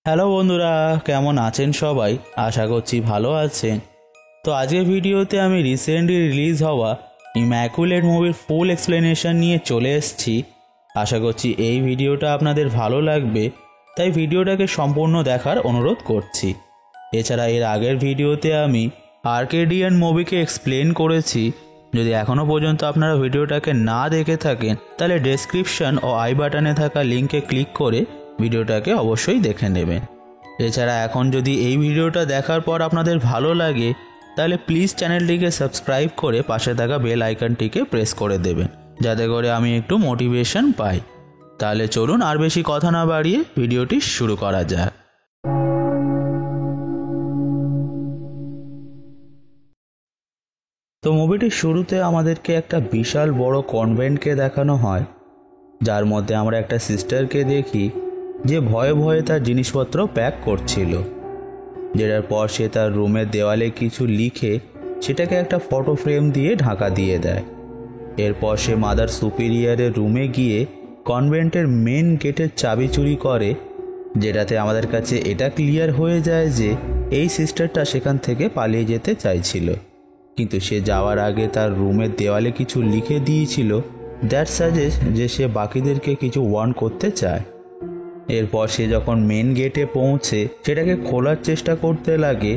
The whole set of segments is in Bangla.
হ্যালো বন্ধুরা, কেমন আছেন সবাই? আশা করছি ভালো আছেন। তো আজকের ভিডিওতে আমি রিসেন্টলি রিলিজ হওয়া ইম্যাকুলেট মুভির ফুল এক্সপ্লেনেশন নিয়ে চলে এসেছি। আশা করছি এই ভিডিওটা আপনাদের ভালো লাগবে, তাই ভিডিওটাকে সম্পূর্ণ দেখার অনুরোধ করছি। এছাড়া এর আগের ভিডিওতে আমি আর্কেডিয়ান মুভিকে এক্সপ্লেন করেছি। যদি এখনও পর্যন্ত আপনারা ভিডিওটাকে না দেখে থাকেন তাহলে ডেসক্রিপশন ও আই বাটনে থাকা লিঙ্কে ক্লিক করে ভিডিওটাকে অবশ্যই দেখে নেবেন। এছাড়া এখন যদি এই ভিডিওটা দেখার পর আপনাদের ভালো লাগে তাহলে প্লিজ চ্যানেলটিকে সাবস্ক্রাইব করে পাশে থাকা বেল আইকনটিকে প্রেস করে দেবেন, যাতে করে আমি একটু মোটিভেশন পাই। তাহলে চলুন আর বেশি কথা না বাড়িয়ে ভিডিওটি শুরু করা যাক। তো মুভিটির শুরুতে আমাদেরকে একটা বিশাল বড় কনভেন্টকে দেখানো হয়, যার মধ্যে আমরা একটা সিস্টারকে দেখি যে ভয়ে ভয়ে তার জিনিসপত্র প্যাক করছিল। যেটার পর সে তার রুমের দেওয়ালে কিছু লিখে সেটাকে একটা ফটো ফ্রেম দিয়ে ঢাকা দিয়ে দেয়। এরপর সে মাদার সুপিরিয়ারের রুমে গিয়ে কনভেন্টের মেন গেটের চাবি চুরি করে, যেটাতে আমাদের কাছে এটা ক্লিয়ার হয়ে যায় যে এই সিস্টারটা সেখান থেকে পালিয়ে যেতে চাইছিল, কিন্তু সে যাওয়ার আগে তার রুমের দেওয়ালে কিছু লিখে দিয়েছিল দ্যাট সাজেস্ট যে সে বাকিদেরকে কিছু ওয়ার্ন করতে চায়। এরপর সে যখন মেন গেটে পৌঁছে সেটাকে খোলার চেষ্টা করতে লাগে,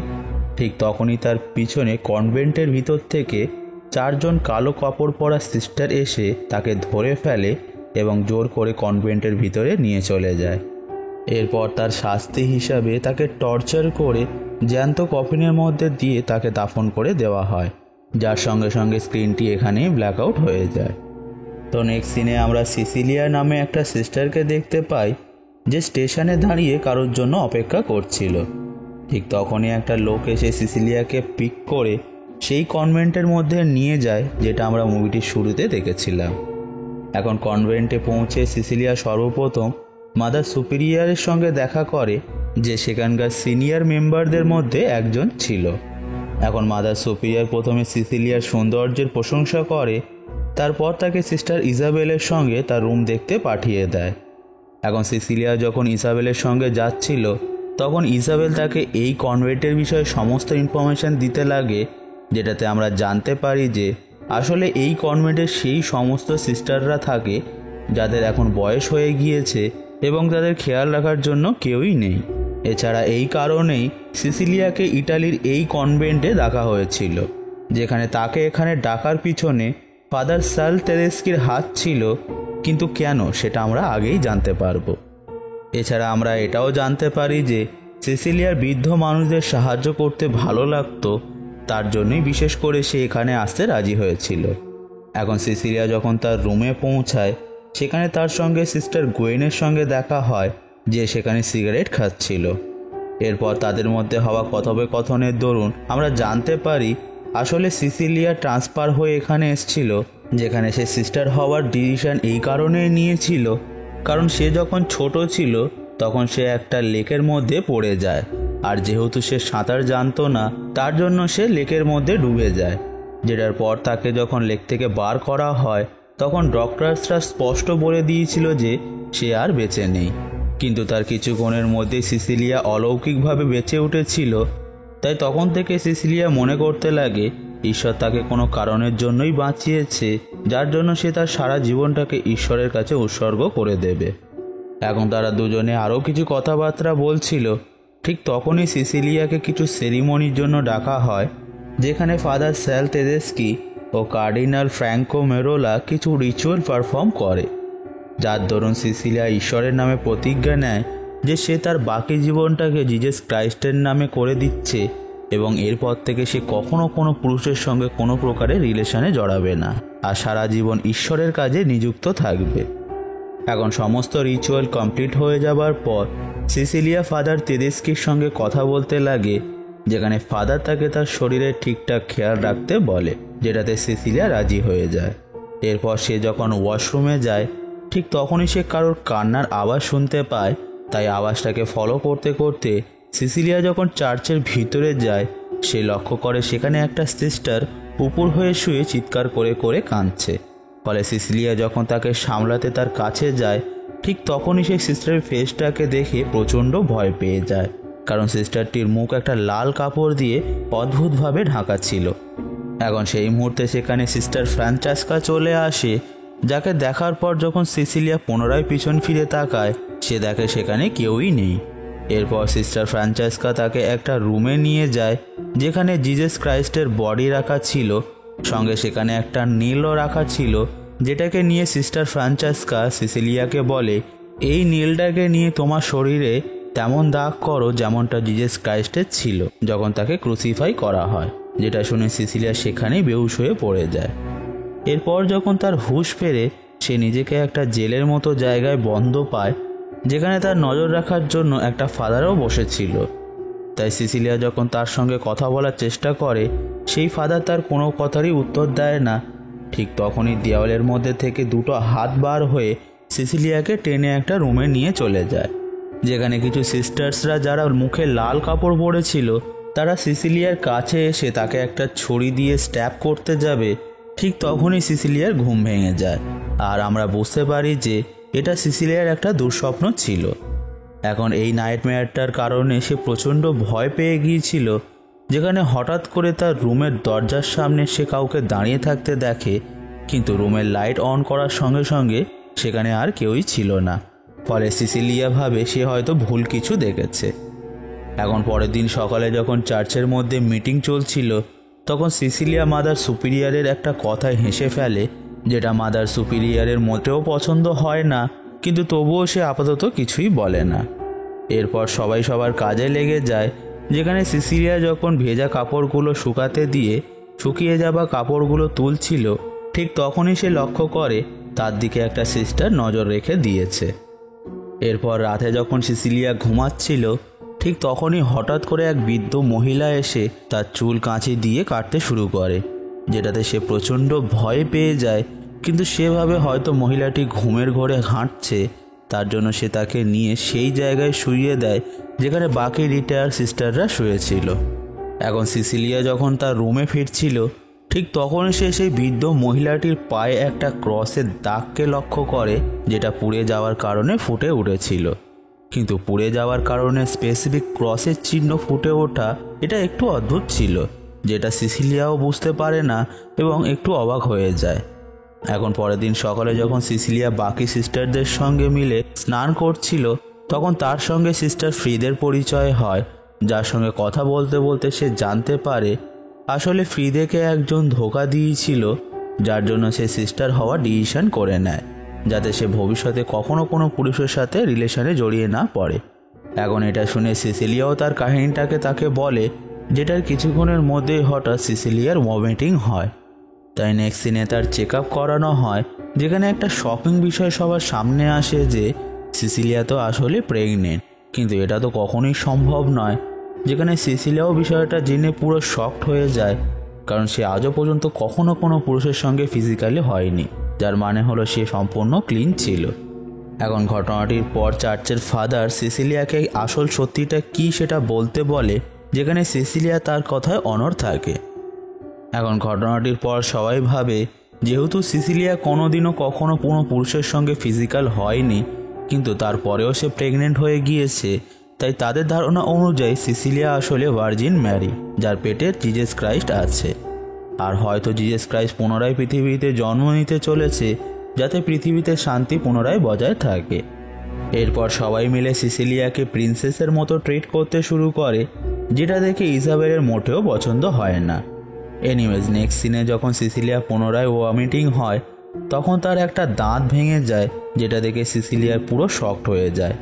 ঠিক তখনই তার পিছনে কনভেন্টের ভিতর থেকে 4 জন কালো কাপড় পরা সিস্টার এসে তাকে ধরে ফেলে এবং জোর করে কনভেন্টের ভিতরে নিয়ে চলে যায়। এরপর তার শাস্তি হিসাবে তাকে টর্চার করে জ্যান্ত কফিনের মধ্যে দিয়ে তাকে দাফন করে দেওয়া হয়, যার সঙ্গে সঙ্গে স্ক্রিনটি এখানেই ব্ল্যাকআউট হয়ে যায়। তো নেক্সট সিনে আমরা সিসিলিয়া নামে একটা সিস্টারকে দেখতে পাই, যে স্টেশনে দাঁড়িয়ে কারোর জন্য অপেক্ষা করছিল। ঠিক তখনই একটা লোক এসে সিসিলিয়াকে পিক করে সেই কনভেন্টের মধ্যে নিয়ে যায়, যেটা আমরা মুভিটির শুরুতে দেখেছিলাম। এখন কনভেন্টে পৌঁছে সিসিলিয়া সর্বপ্রথম মাদার সুপিরিয়ারের সঙ্গে দেখা করে, যে সেখানকার সিনিয়র মেম্বারদের মধ্যে একজন ছিল। এখন মাদার সুপিরিয়ার প্রথমে সিসিলিয়ার সৌন্দর্যের প্রশংসা করে, তারপর তাকে সিস্টার ইজাবেলের সঙ্গে তার রুম দেখতে পাঠিয়ে দেয়। এখন সিসিলিয়া যখন ইসাবেলের সঙ্গে যাচ্ছিল তখন ইসাবেল তাকে এই কনভেন্টের বিষয়ে সমস্ত ইনফরমেশান দিতে লাগে, যেটাতে আমরা জানতে পারি যে আসলে এই কনভেন্টে সেই সমস্ত সিস্টাররা থাকে যাদের এখন বয়স হয়ে গিয়েছে এবং তাদের খেয়াল রাখার জন্য কেউই নেই। এছাড়া এই কারণেই সিসিলিয়াকে ইটালির এই কনভেন্টে ডাকা হয়েছিল, যেখানে তাকে এখানে ডাকার পিছনে ফাদার সাল তেরেস্কির হাত ছিল, কিন্তু কেন সেটা আমরা আগেই জানতে পারবো। এছাড়া আমরা এটাও জানতে পারি যে সিসিলিয়ার বৃদ্ধ মানুষদের সাহায্য করতে ভালো লাগতো, তার জন্যই বিশেষ করে সে এখানে আসতে রাজি হয়েছিল। এখন সিসিলিয়া যখন তার রুমে পৌঁছায় সেখানে তার সঙ্গে সিস্টার গোয়েনের সঙ্গে দেখা হয়, যে সেখানে সিগারেট খাচ্ছিল। এরপর তাদের মধ্যে হওয়া কথোপকথনের দরুন আমরা জানতে পারি আসলে সিসিলিয়া ট্রান্সফার হয়ে এখানে এসেছিল, যেখানে সে সিস্টার হওয়ার ডিসিশন এই কারণেই নিয়েছিল কারণ সে যখন ছোট ছিল তখন সে একটা লেকের মধ্যে পড়ে যায়, আর যেহেতু সে সাঁতার জানতো না তার জন্য সে লেকের মধ্যে ডুবে যায়। যেটার পর তাকে যখন লেক থেকে বার করা হয় তখন ডক্টরসরা স্পষ্ট বলে দিয়েছিল যে সে আর বেঁচে নেই, কিন্তু তার কিছুক্ষণের মধ্যে সিসিলিয়া অলৌকিকভাবে বেঁচে উঠেছিল। তাই তখন থেকে সিসিলিয়া মনে করতে লাগে ঈশ্বর তাকে কোনো কারণের জন্যই বাঁচিয়েছে, যার জন্য সে তার সারা জীবনটাকে ঈশ্বরের কাছে উৎসর্গ করে দেবে। এখন তারা দুজনে আরও কিছু কথাবার্তা বলছিল, ঠিক তখনই সিসিলিয়াকে কিছু সেরিমনির জন্য ডাকা হয়, যেখানে ফাদার স্যাল তেদেস্কি ও কার্ডিনাল ফ্র্যাঙ্কো মেরোলা কিছু রিচুয়াল পারফর্ম করে, যার দরুন সিসিলিয়া ঈশ্বরের নামে প্রতিজ্ঞা নেয় যে সে তার বাকি জীবনটাকে জিজাস ক্রাইস্টের নামে করে দিচ্ছে এবং এরপর থেকে সে কখনো কোনো পুরুষের সঙ্গে কোনো প্রকারের রিলেশনে জড়াবে না আর সারা জীবন ঈশ্বরের কাজে নিযুক্ত থাকবে। এখন সমস্ত রিচুয়াল কমপ্লিট হয়ে যাবার পর সিসিলিয়া ফাদার তেদেস্কির সঙ্গে কথা বলতে লাগে, যেখানে ফাদার তাকে তার শরীরের ঠিকঠাক খেয়াল রাখতে বলে, যেটাতে সিসিলিয়া রাজি হয়ে যায়। এরপর সে যখন ওয়াশরুমে যায় ঠিক তখনই সে কারোর কান্নার আওয়াজ শুনতে পায়, তাই আওয়াজটাকে ফলো করতে করতে সিসিলিয়া যখন চার্চের ভিতরে যায় সে লক্ষ্য করে সেখানে একটা সিস্টার উপর হয়ে শুয়ে চিৎকার করে করে কাঁদছে। ফলে সিসিলিয়া যখন তাকে সামলাতে তার কাছে যায় ঠিক তখনই সেই সিস্টারের ফেসটাকে দেখে প্রচণ্ড ভয় পেয়ে যায়, কারণ সিস্টারটির মুখ একটা লাল কাপড় দিয়ে অদ্ভুতভাবে ঢাকা ছিল। এখন সেই মুহূর্তে সেখানে সিস্টার ফ্রান্সেস্কা চলে আসে, যাকে দেখার পর যখন সিসিলিয়া পুনরায় পিছন ফিরে তাকায় সে দেখে সেখানে কেউই নেই। এরপর সিস্টার ফ্রান্সেস্কা তাকে একটা রুমে নিয়ে যায় যেখানে জিজাস ক্রাইস্টের বডি রাখা ছিল, সঙ্গে সেখানে একটা নীলও রাখা ছিল, যেটাকে নিয়ে সিস্টার ফ্রান্সেস্কা সিসিলিয়াকে বলে, এই নীলটাকে নিয়ে তোমার শরীরে তেমন দাগ করো যেমনটা জিজাস ক্রাইস্টের ছিল যখন তাকে ক্রুসিফাই করা হয়। যেটা শুনে সিসিলিয়া সেখানেই বেহুশ হয়ে পড়ে যায়। এরপর যখন তার হুঁশ ফেরে সে নিজেকে একটা জেলের মতো জায়গায় বন্ধ পায়, যেখানে তার নজর রাখার জন্য একটা ফাদারও বসেছিল। তাই সিসিলিয়া যখন তার সঙ্গে কথা বলার চেষ্টা করে সেই ফাদার তার কোনো কথারই উত্তর দেয় না। ঠিক তখনই দেওয়ালের মধ্যে থেকে দুটো হাত বার হয়ে সিসিলিয়াকে টেনে একটা রুমে নিয়ে চলে যায়, যেখানে কিছু সিস্টার্সরা যারা মুখে লাল কাপড় পরেছিল তারা সিসিলিয়ার কাছে এসে তাকে একটা ছুরি দিয়ে স্ট্যাব করতে যাবে। ঠিক তখনই সিসিলিয়ার ঘুম ভেঙে যায় আর আমরা বুঝতে পারি যে এটা সিসিলিয়ার একটা দুঃস্বপ্ন ছিল। এখন এই নাইটমেয়ারটার কারণে সে প্রচণ্ড ভয় পেয়ে গিয়েছিল, যেখানে হঠাৎ করে তার রুমের দরজার সামনে সে কাউকে দাঁড়িয়ে থাকতে দেখে, কিন্তু রুমের লাইট অন করার সঙ্গে সঙ্গে সেখানে আর কেউই ছিল না। ফলে সিসিলিয়া ভাবে সে হয়তো ভুল কিছু দেখেছে। এখন পরের দিন সকালে যখন চার্চের মধ্যে মিটিং চলছিল তখন সিসিলিয়া মাদার সুপিরিয়ারের একটা কথায় হেসে ফেলে, যেটা মাদার সুপিরিয়ারের মোটেও পছন্দ হয় না, কিন্তু তবুও সে আপাতত কিছুই বলে না। এরপর সবাই সবার কাজে লেগে যায়, যেখানে সিসিলিয়া যখন ভেজা কাপড়গুলো শুকাতে দিয়ে শুকিয়ে যাওয়া কাপড়গুলো তুলছিল ঠিক তখনই সে লক্ষ্য করে তার দিকে একটা সিস্টার নজর রেখে দিয়েছে। এরপর রাতে যখন সিসিলিয়া ঘুমাচ্ছিল ঠিক তখনই হঠাৎ করে এক বৃদ্ধ মহিলা এসে তার চুল কাঁচি দিয়ে কাটতে শুরু করে, যেটাতে সে প্রচণ্ড ভয় পেয়ে যায়। কিন্তু সেভাবে হয়তো মহিলাটি ঘুমের ঘোরে হাঁটছে, তার জন্য সে তাকে নিয়ে সেই জায়গায় শুইয়ে দেয় যেখানে বাকি রিটায়ার সিস্টাররা শুয়েছিল। এখন সিসিলিয়া যখন তার রুমে ফিরছিল ঠিক তখন সে সেই বৃদ্ধ মহিলাটির পায়ে একটা ক্রসের দাগকে লক্ষ্য করে, যেটা পুড়ে যাওয়ার কারণে ফুটে উঠেছিল। কিন্তু পুড়ে যাওয়ার কারণে স্পেসিফিক ক্রসের চিহ্ন ফুটে ওঠা এটা একটু অদ্ভুত ছিল, যেটা সিসিলিয়াও বুঝতে পারে না এবং একটু অবাক হয়ে যায়। এখন পরের দিন সকালে যখন সিসিলিয়া বাকি সিস্টারদের সঙ্গে মিলে স্নান করছিল তখন তার সঙ্গে সিস্টার ফ্রিদের পরিচয় হয়, যার সঙ্গে কথা বলতে বলতে সে জানতে পারে আসলে ফ্রিদেকে একজন ধোঁকা দিয়েছিল, যার জন্য সে সিস্টার হওয়ার ডিসিশন করে নেয়, যাতে সে ভবিষ্যতে কখনো কোনো পুরুষের সাথে রিলেশনে জড়িয়ে না পড়ে। এখন এটা শুনে সিসিলিয়াও তার কাহিনীটাকে তাকে বলে, যেটার কিছুক্ষণের মধ্যেই হঠাৎ সিসিলিয়ার ভমিটিং হয়। তাই নেক্সট সিনে তার চেক আপ করানো হয়, যেখানে একটা শকিং বিষয় সবার সামনে আসে যে সিসিলিয়া তো আসলে প্রেগনেন্ট, কিন্তু এটা তো কখনোই সম্ভব নয়। যেখানে সিসিলিয়াও বিষয়টা জেনে পুরো শকড হয়ে যায়, কারণ সে আজও পর্যন্ত কখনো কোনো পুরুষের সঙ্গে ফিজিক্যালি হয়নি, যার মানে হলো সে সম্পূর্ণ ক্লিন ছিল। এখন ঘটনাটির পর চার্চের ফাদার সিসিলিয়াকে আসল সত্যিটা কি সেটা বলতে বলে, যেখানে সিসিলিয়া তার কথায় অনড় থাকে। এখন ঘটনাটির পর সবাই ভাবে যেহেতু সিসিলিয়া কোনোদিনও কখনো কোনো পুরুষের সঙ্গে ফিজিক্যাল হয়নি, কিন্তু তারপরেও সে প্রেগনেন্ট হয়ে গিয়েছে, তাই তাদের ধারণা অনুযায়ী সিসিলিয়া আসলে ভার্জিন ম্যারি, যার পেটে জিজাস ক্রাইস্ট আছে। আর হয়তো জিজাস ক্রাইস্ট পুনরায় পৃথিবীতে জন্ম নিতে চলেছে, যাতে পৃথিবীতে শান্তি পুনরায় বজায় থাকে। এরপর সবাই মিলে সিসিলিয়াকে প্রিন্সেসের মতো ট্রিট করতে শুরু করে, যেটা দেখে ইজাবেলের মোটেও পছন্দ হয় না। এনিওয়েজ নেক্সট সিনে যখন সিসিলিয়া পুনরায় ভমিটিং হয় তখন তার একটা দাঁত ভেঙে যায়, যেটা দেখে সিসিলিয়ার পুরো শকড হয়ে যায়,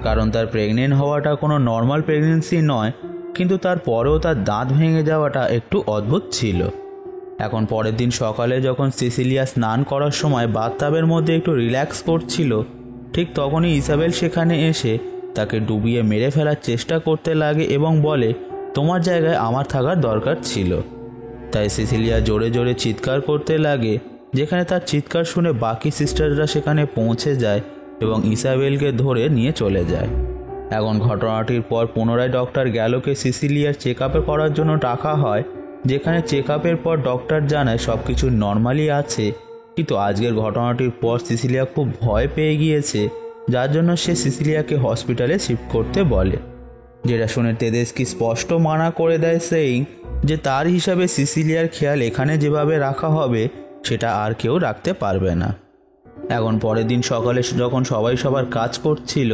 কারণ তার প্রেগনেন্ট হওয়াটা কোনো নর্মাল প্রেগনেন্সি নয়, কিন্তু তারপরেও তার দাঁত ভেঙে যাওয়াটা একটু অদ্ভুত ছিল। এখন পরের দিন সকালে যখন সিসিলিয়া স্নান করার সময় বাথটাবের মধ্যে একটু রিল্যাক্স করছিল ঠিক তখনই ইসাবেল সেখানে এসে তাকে ডুবিয়ে মেরে ফেলার চেষ্টা করতে লাগে এবং বলে, তোমার জায়গায় আমার থাকার দরকার ছিল। তাই সিসিলিয়া জোরে জোরে চিৎকার করতে লাগে, যেখানে তার চিৎকার শুনে বাকি সিস্টাররা সেখানে পৌঁছে যায় এবং ইসাবেলকে ধরে নিয়ে চলে যায়। এখন ঘটনাটির পর পুনরায় ডক্টর গ্যালোকে সিসিলিয়ার চেক আপে করার জন্য ডাকা হয়, যেখানে চেক আপের পর ডক্টর জানায় সব কিছু নর্মালি আছে, কিন্তু আজকের ঘটনাটির পর সিসিলিয়া খুব ভয় পেয়ে গিয়েছে, যার জন্য সে সিসিলিয়াকে হসপিটালে শিফট করতে বলে, যেটা শুনে টেডেস্কি স্পষ্ট মানা করে দেয়, সেই যে তার হিসাবে সিসিলিয়ার খেয়াল এখানে যেভাবে রাখা হবে সেটা আর কেউ রাখতে পারবে না। এখন পরের দিন সকালে যখন সবাই সবার কাজ করছিল,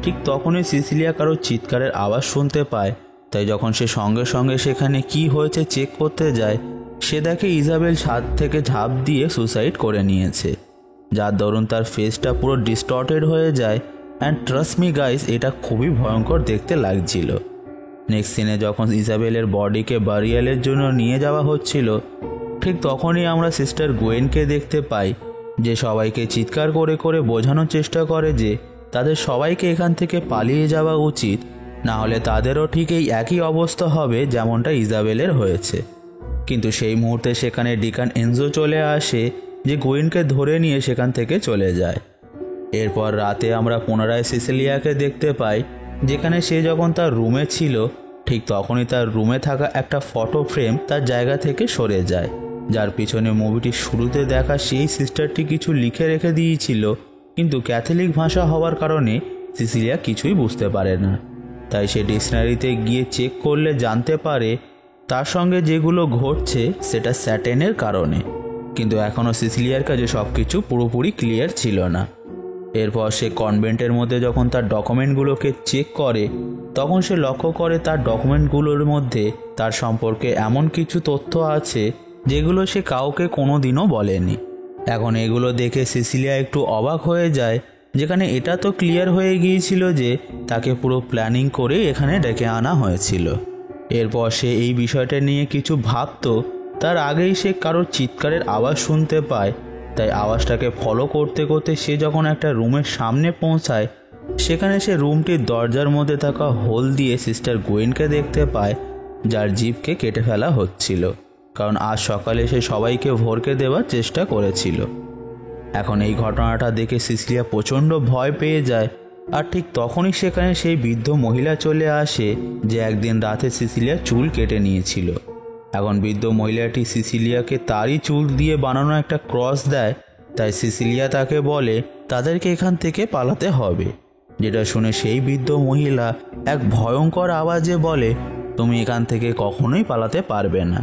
ঠিক তখনই সিসিলিয়া কারোর চিৎকারের আওয়াজ শুনতে পায়। তাই যখন সে সঙ্গে সঙ্গে সেখানে কি হয়েছে চেক করতে যায়, সে দেখে ইজাবেল ছাদ থেকে ঝাঁপ দিয়ে সুসাইড করে নিয়েছে, যার দরুন তার ফেসটা পুরো ডিস্টর্টেড হয়ে যায়। অ্যান্ড ট্রাস্ট মি গাইস, এটা খুবই ভয়ঙ্কর দেখতে লাগছিল। নেক্সট সিনে যখন ইজাবেলের বডিকে বারিয়ালের জন্য নিয়ে যাওয়া হচ্ছিল, ঠিক তখনই আমরা সিস্টার গোয়েনকে দেখতে পাই, যে সবাইকে চিৎকার করে করে বোঝানোর চেষ্টা করে যে তাদের সবাইকে এখান থেকে পালিয়ে যাওয়া উচিত, না হলে তাদেরও ঠিক এই একই অবস্থা হবে যেমনটা ইজাবেলের হয়েছে। কিন্তু সেই মুহূর্তে সেখানে ডিকান এনজো চলে আসে, যে গোয়েনকে ধরে নিয়ে সেখান থেকে চলে যায়। এরপর রাতে আমরা পুনরায় সিসিলিয়াকে দেখতে পাই, যেখানে সে যখন তার রুমে ছিল, ঠিক তখনই তার রুমে থাকা একটা ফটো ফ্রেম তার জায়গা থেকে সরে যায়, যার পিছনে মুভিটির শুরুতে দেখা সেই সিস্টারটি কিছু লিখে রেখে দিয়েছিল, কিন্তু ক্যাথলিক ভাষা হওয়ার কারণে সিসিলিয়া কিছুই বুঝতে পারে না। তাই সে ডিকশনারিতে গিয়ে চেক করলে জানতে পারে তার সঙ্গে যেগুলো ঘটছে সেটা স্যাটেনের কারণে। কিন্তু এখনও সিসিলিয়ার কাছে সব কিছু পুরোপুরি ক্লিয়ার ছিল না। এরপর সে কনভেন্টের মধ্যে যখন তার ডকুমেন্টগুলোকে চেক করে, তখন সে লক্ষ্য করে তার ডকুমেন্টগুলোর মধ্যে তার সম্পর্কে এমন কিছু তথ্য আছে যেগুলো সে কাউকে কোনো দিনও বলেনি। এখন এগুলো দেখে সিসিলিয়া একটু অবাক হয়ে যায়, যেখানে এটা তো ক্লিয়ার হয়ে গিয়েছিল যে তাকে পুরো প্ল্যানিং করে এখানে ডেকে আনা হয়েছিল। এরপর সে এই বিষয়টা নিয়ে কিছু ভাবতো, তার আগেই সে কারোর চিৎকারের আওয়াজ শুনতে পায়। তাই আওয়াজটাকে ফলো করতে করতে সে যখন একটা রুমের সামনে পৌঁছায়, সেখানে সে রুমটির দরজার মধ্যে থাকা হোল দিয়ে সিস্টার গোয়েনকে দেখতে পায়, যার জিভকে কেটে ফেলা হচ্ছিল, কারণ আজ সকালে সে সবাইকে ভরকে দেওয়ার চেষ্টা করেছিল। এখন এই ঘটনাটা দেখে সিসিলিয়া প্রচণ্ড ভয় পেয়ে যায়। আর ঠিক তখনই সেখানে সেই বৃদ্ধ মহিলা চলে আসে, যে একদিন রাতে সিসিলিয়া চুল কেটে নিয়েছিল। এখন বৃদ্ধ মহিলাটি সিসিলিয়াকে তারই চুল দিয়ে বানানো একটা ক্রস দেয়। তাই সিসিলিয়া তাকে বলে তাদেরকে এখান থেকে পালাতে হবে, যেটা শুনে সেই বৃদ্ধ মহিলা এক ভয়ঙ্কর আওয়াজে বলে, তুমি এখান থেকে কখনোই পালাতে পারবে না।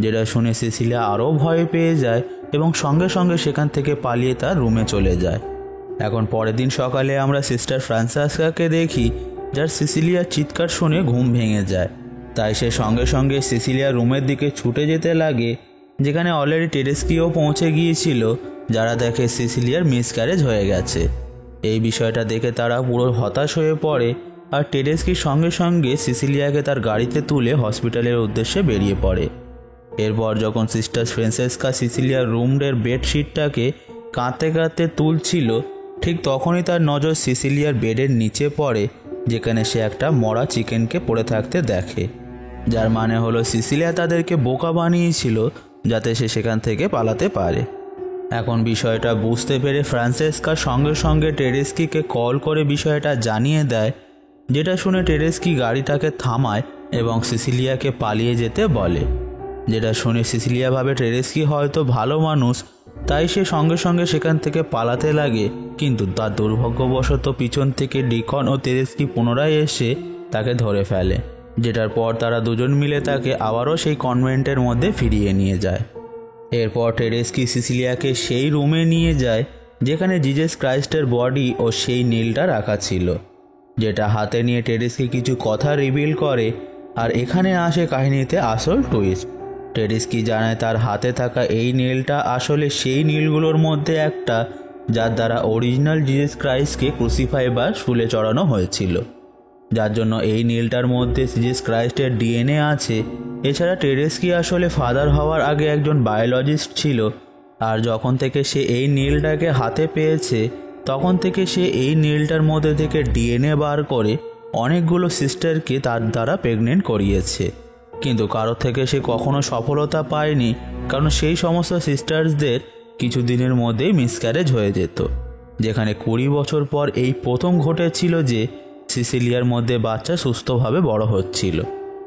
যেটা শুনে সিসিলিয়া আরও ভয় পেয়ে যায় এবং সঙ্গে সঙ্গে সেখান থেকে পালিয়ে তার রুমে চলে যায়। এখন পরের দিন সকালে আমরা সিস্টার ফ্রান্সেসকাকে দেখি, যার সিসিলিয়ার চিৎকার শুনে ঘুম ভেঙে যায়। তাই সে সঙ্গে সঙ্গে সিসিলিয়ার রুমের দিকে ছুটে যেতে লাগে, যেখানে অলরেডি টেডেস্কিও পৌঁছে গিয়েছিল, যারা দেখে সিসিলিয়ার মিসক্যারেজ হয়ে গেছে। এই বিষয়টা দেখে তারা পুরো হতাশ হয়ে পড়ে, আর টেডেস্কির সঙ্গে সঙ্গে সিসিলিয়াকে তার গাড়িতে তুলে হসপিটালের উদ্দেশ্যে বেরিয়ে পড়ে। এরপর যখন সিস্টার ফ্রান্সেসকা সিসিলিয়ার রুমের বেডশিটটাকে কাঁদতে কাঁদতে তুলছিল, ঠিক তখনই তার নজর সিসিলিয়ার বেডের নিচে পড়ে, যেখানে সে একটা মরা চিকেনকে পড়ে থাকতে দেখে, যার মানে হলো সিসিলিয়া তাদেরকে বোকা বানিয়েছিল যাতে সে সেখান থেকে পালাতে পারে। এখন বিষয়টা বুঝতে পেরে ফ্রান্সেসকা সঙ্গে সঙ্গে টেডেস্কিকে কল করে বিষয়টা জানিয়ে দেয়, যেটা শুনে টেডেস্কি গাড়িটাকে থামায় এবং সিসিলিয়াকে পালিয়ে যেতে বলে। যেটা শুনে সিসিলিয়া ভাবে টেডেস্কি হয়তো ভালো মানুষ, তাই সে সঙ্গে সঙ্গে সেখান থেকে পালাতে লাগে। কিন্তু তার দুর্ভাগ্যবশত পিছন থেকে ডিকন ও টেডেস্কি পুনরায় এসে তাকে ধরে ফেলে, যেটার পর তারা দুজন মিলে তাকে আবারও সেই কনভেন্টের মধ্যে ফিরিয়ে নিয়ে যায়। এরপর টেডেস্কি সিসিলিয়াকে সেই রুমে নিয়ে যায় যেখানে জিজাস ক্রাইস্টের বডি ও সেই নীলটা রাখা ছিল, যেটা হাতে নিয়ে টেডেস্কি কিছু কথা রিভিল করে। আর এখানে আসে কাহিনীতে আসল টুইস্ট। টেডেস্কি জানায় তার হাতে থাকা এই নীলটা আসলে সেই নীলগুলোর মধ্যে একটা, যার দ্বারা অরিজিনাল জিজাস ক্রাইস্টকে ক্রুসিফাই বা শুলে চড়ানো হয়েছিল, যার জন্য এই নীলটার মধ্যে জিজাস ক্রাইস্টের ডিএনএ আছে। এছাড়া টেডেস্কি আসলে ফাদার হওয়ার আগে একজন বায়োলজিস্ট ছিল, আর যখন থেকে সে এই নীলটাকে হাতে পেয়েছে তখন থেকে সে এই নীলটার মধ্যে থেকে ডিএনএ বার করে অনেকগুলো সিস্টারকে তার দ্বারা প্রেগনেন্ট করিয়েছে। কিন্তু কারো থেকে সে কখনো সফলতা পায়নি, কারণ সেই সমস্ত সিস্টার্সদের কিছুদিনের মধ্যেই মিসক্যারেজ হয়ে যেত, যেখানে 20 বছর পর এই প্রথম ঘটেছিল যে সিসিলিয়ার মধ্যে বাচ্চা সুস্থভাবে বড় হচ্ছিল।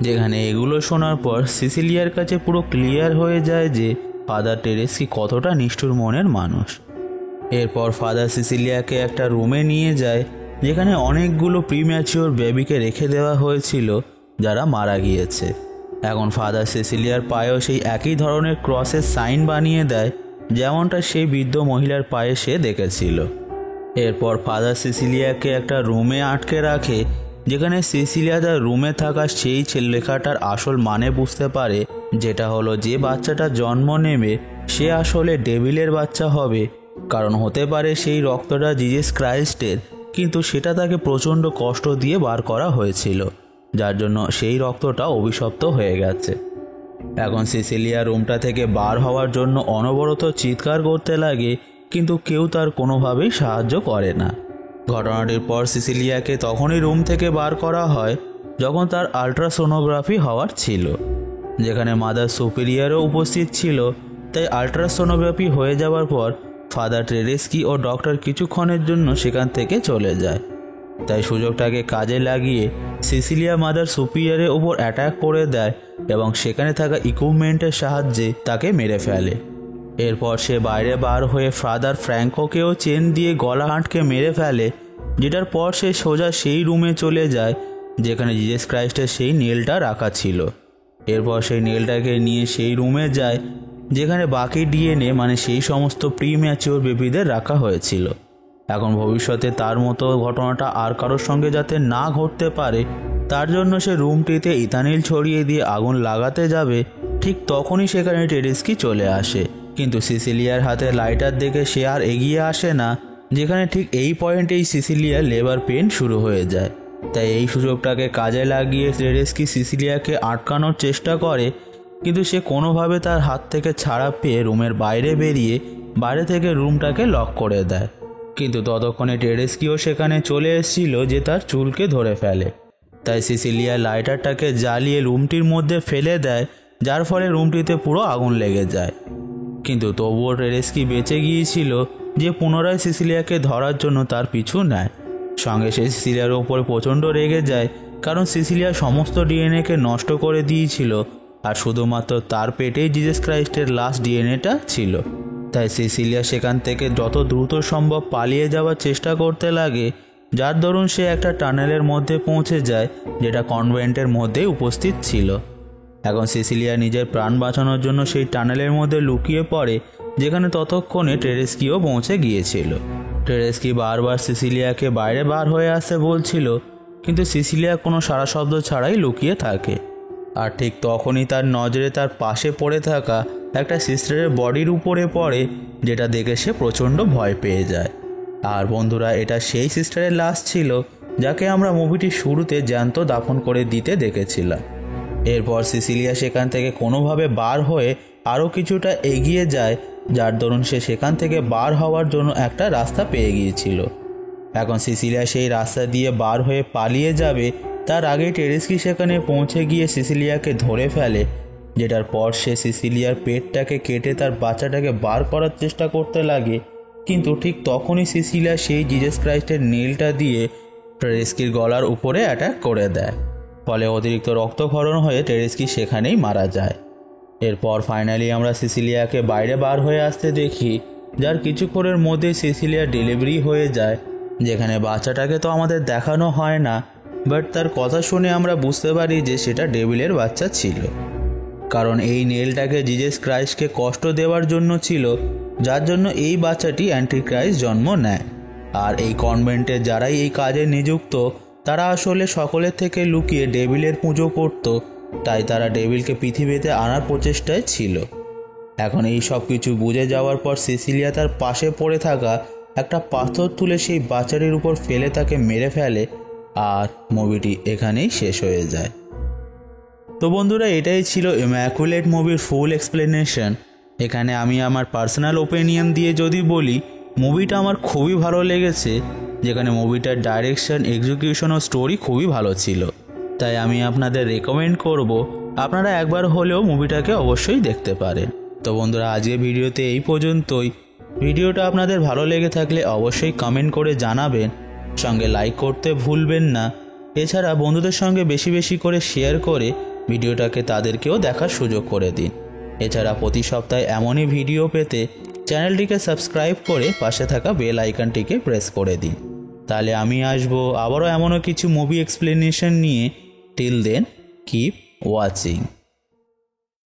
যেখানে এগুলো শোনার পর সিসিলিয়ার কাছে পুরো ক্লিয়ার হয়ে যায় যে ফাদার টেডেস্কি কতটা নিষ্ঠুর মনের মানুষ। এরপর ফাদার সিসিলিয়াকে একটা রুমে নিয়ে যায় যেখানে অনেকগুলো প্রিম্যাচিওর বেবিকে রেখে দেওয়া হয়েছিল যারা মারা গিয়েছে। এখন ফাদার সিসিলিয়ার পায়েও সেই একই ধরনের ক্রসের সাইন বানিয়ে দেয় যেমনটা সেই বৃদ্ধ মহিলার পায়ে সে দেখেছিল। এরপর ফাদার সিসিলিয়াকে একটা রুমে আটকে রাখে যেখানে সিসিলিয়া তার রুমে থাকা সেই লেখাটার আসল মানে বুঝতে পারে, যেটা হলো যে বাচ্চাটা জন্ম নেবে সে আসলে ডেভিলের বাচ্চা হবে, কারণ হতে পারে সেই রক্তটা জিজাস ক্রাইস্টের, কিন্তু সেটা তাকে প্রচণ্ড কষ্ট দিয়ে বার করা হয়েছিল, যার জন্য সেই রক্তটা অভিশপ্ত হয়ে গেছে। এখন সিসিলিয়া রুমটা থেকে বার হওয়ার জন্য অনবরত চিৎকার করতে লাগে, কিন্তু কেউ তার কোনোভাবেই সাহায্য করে না। ঘটনাটির পর সিসিলিয়াকে তখনই রুম থেকে বার করা হয় যখন তার আল্ট্রাসোনোগ্রাফি হওয়ার ছিল, যেখানে মাদার সুপিরিয়ারও উপস্থিত ছিল। তাই আল্ট্রাসোনোগ্রাফি হয়ে যাওয়ার পর ফাদার টেরেস্কি ও ডক্টর কিছুক্ষণের জন্য সেখান থেকে চলে যায়। তাই সুযোগটাকে কাজে লাগিয়ে সিসিলিয়া মাদার সুপিরিয়ারের ওপর অ্যাটাক করে দেয় এবং সেখানে থাকা ইকুইপমেন্টের সাহায্যে তাকে মেরে ফেলে। এরপর সে বাইরে বার হয়ে ফাদার ফ্র্যাঙ্কোকেও চেন দিয়ে গলা আটকে মেরে ফেলে, যেটার পর সে সোজা সেই রুমে চলে যায় যেখানে জিজাস ক্রাইস্টের সেই নেলটা রাখা ছিল। এরপর সেই নেলটাকে নিয়ে সেই রুমে যায় যেখানে বাকি ডিএনএ মানে সেই সমস্ত প্রিম্যাচিওর বেবিদের রাখা হয়েছিল। এখন ভবিষ্যতে তার মতো ঘটনাটা আর কারোর সঙ্গে যাতে না ঘটতে পারে তার জন্য সে রুমটিতে ইথানিল ছড়িয়ে দিয়ে আগুন লাগাতে যাবে, ঠিক তখনই সেখানে টেরেস্কি চলে আসে। কিন্তু সিসিলিয়ার হাতে লাইটার দেখে সে আর এগিয়ে আসে না, যেখানে ঠিক এই পয়েন্টেই সিসিলিয়ার লেবার পেন শুরু হয়ে যায়। তাই এই সুযোগটাকে কাজে লাগিয়ে টেরেস্কি সিসিলিয়াকে আটকানোর চেষ্টা করে, কিন্তু সে কোনোভাবে তার হাত থেকে ছাড়া পেয়ে রুমের বাইরে বেরিয়ে বাইরে থেকে রুমটাকে লক করে দেয়। কিন্তু ততক্ষণে টেরেস্কিও সেখানে চলে এসেছিল যে তার চুলকে ধরে ফেলে। তাই সিসিলিয়া লাইটারটাকে জ্বালিয়ে রুমটির মধ্যে ফেলে দেয়, যার ফলে রুমটিতে পুরো আগুন লেগে যায়। কিন্তু তবুও টেরেস্কি বেঁচে গিয়েছিল যে পুনরায় সিসিলিয়াকে ধরার জন্য তার পিছু নেয়। সঙ্গে সে সিসিলিয়ার ওপর প্রচণ্ড রেগে যায়, কারণ সিসিলিয়া সমস্ত ডিএনএকে নষ্ট করে দিয়েছিল আর শুধুমাত্র তার পেটেই জিজাস ক্রাইস্টের লাস্ট ডিএনএটা ছিল। তাই সিসিলিয়া সেখান থেকে যত দ্রুত সম্ভব পালিয়ে যাওয়ার চেষ্টা করতে লাগে, যার দরুন সে একটা টানেলের মধ্যে পৌঁছে যায় যেটা কনভেন্টের মধ্যেই উপস্থিত ছিল। এখন সিসিলিয়া নিজের প্রাণ বাঁচানোর জন্য সেই টানেলের মধ্যে লুকিয়ে পড়ে, যেখানে ততক্ষণে টেরেস্কিও পৌঁছে গিয়েছিল। টেরেস্কি বারবার সিসিলিয়াকে বাইরে বার হয়ে আসতে বলছিল, কিন্তু সিসিলিয়া কোনো সাড়া শব্দ ছাড়াই লুকিয়ে থাকে। আর ঠিক তখনই তার নজরে তার পাশে পড়ে থাকা একটা সিস্টারের বডির উপরে পড়ে, যেটা দেখে সে প্রচণ্ড ভয় পেয়ে যায়। আর বন্ধুরা, এটা সেই সিস্টারের লাশ ছিল যাকে আমরা মুভিটির শুরুতে জ্যান্ত দাফন করে দিতে দেখেছিলাম। এরপর সিসিলিয়া সেখান থেকে কোনোভাবে বার হয়ে আরও কিছুটা এগিয়ে যায়, যার দরুন সে সেখান থেকে বার হওয়ার জন্য একটা রাস্তা পেয়ে গিয়েছিল। এখন সিসিলিয়া সেই রাস্তা দিয়ে বার হয়ে পালিয়ে যাবে, তার আগেই টেরেস্কি সেখানে পৌঁছে গিয়ে সিসিলিয়াকে ধরে ফেলে, যেটার পর সে সিসিলিয়ার পেটটাকে কেটে তার বাচ্চাটাকে বার করার চেষ্টা করতে লাগে। কিন্তু ঠিক তখনই সিসিলিয়া সেই জিজাস ক্রাইস্টের নেলটা দিয়ে টেরেস্কির গলার উপরে অ্যাটাক করে দেয়, ফলে অতিরিক্ত রক্তক্ষরণ হয়ে টেরেস্কি সেখানেই মারা যায়। এরপর ফাইনালি আমরা সিসিলিয়াকে বাইরে বার হয়ে আসতে দেখি, যার কিছুক্ষণের মধ্যে সিসিলিয়ার ডেলিভারি হয়ে যায়, যেখানে বাচ্চাটাকে তো আমাদের দেখানো হয় না, বাট তার কথা শুনে আমরা বুঝতে পারি যে সেটা ডেভিলের বাচ্চা ছিল, কারণ এই নেলটাকে জিজাস ক্রাইস্টকে কষ্ট দেওয়ার জন্য ছিল, যার জন্য এই বাচ্চাটি অ্যান্টিক্রাইস্ট জন্ম নেয়। আর এই কনভেন্টে যারাই এই কাজে নিযুক্ত তারা আসলে সকলের থেকে লুকিয়ে ডেভিলের পুজো করত, তাই তারা ডেভিলকে পৃথিবীতে আনার প্রচেষ্টায় ছিল। এখন এই সব কিছু বুঝে যাওয়ার পর সিসিলিয়া তার পাশে পড়ে থাকা একটা পাথর তুলে সেই বাচ্চাটির উপর ফেলে তাকে মেরে ফেলে, আর মুভিটি এখানেই শেষ হয়ে যায়। তো বন্ধুরা, এটাই ছিল ইম্যাকুলেট মুভির ফুল এক্সপ্লেনেশন। এখানে আমি আমার পার্সোনাল ওপিনিয়ন দিয়ে যদি বলি, মুভিটা আমার খুবই ভালো লেগেছে, যেখানে মুভিটার ডাইরেকশন, এক্সিকিউশন ও স্টোরি খুবই ভালো ছিল। তাই আমি আপনাদের রেকমেন্ড করব আপনারা একবার হলেও মুভিটাকে অবশ্যই দেখতে পারেন। তো বন্ধুরা, আজকের ভিডিওতে এই পর্যন্তই। ভিডিওটা আপনাদের ভালো লেগে থাকলে অবশ্যই কমেন্ট করে জানাবেন, সঙ্গে লাইক করতে ভুলবেন না। এছাড়া বন্ধুদের সঙ্গে বেশি বেশি করে শেয়ার করে ভিডিওটাকে তাদেরকেও দেখার সুযোগ করে দিন। এছাড়া প্রতি সপ্তাহে এমনই ভিডিও পেতে চ্যানেলটিকে সাবস্ক্রাইব করে পাশে থাকা বেল আইকনটিকে প্রেস করে দিন। তাহলে আমি আসবো আবারও এমনও কিছু মুভি এক্সপ্লেনেশন নিয়ে। Till then keep watching.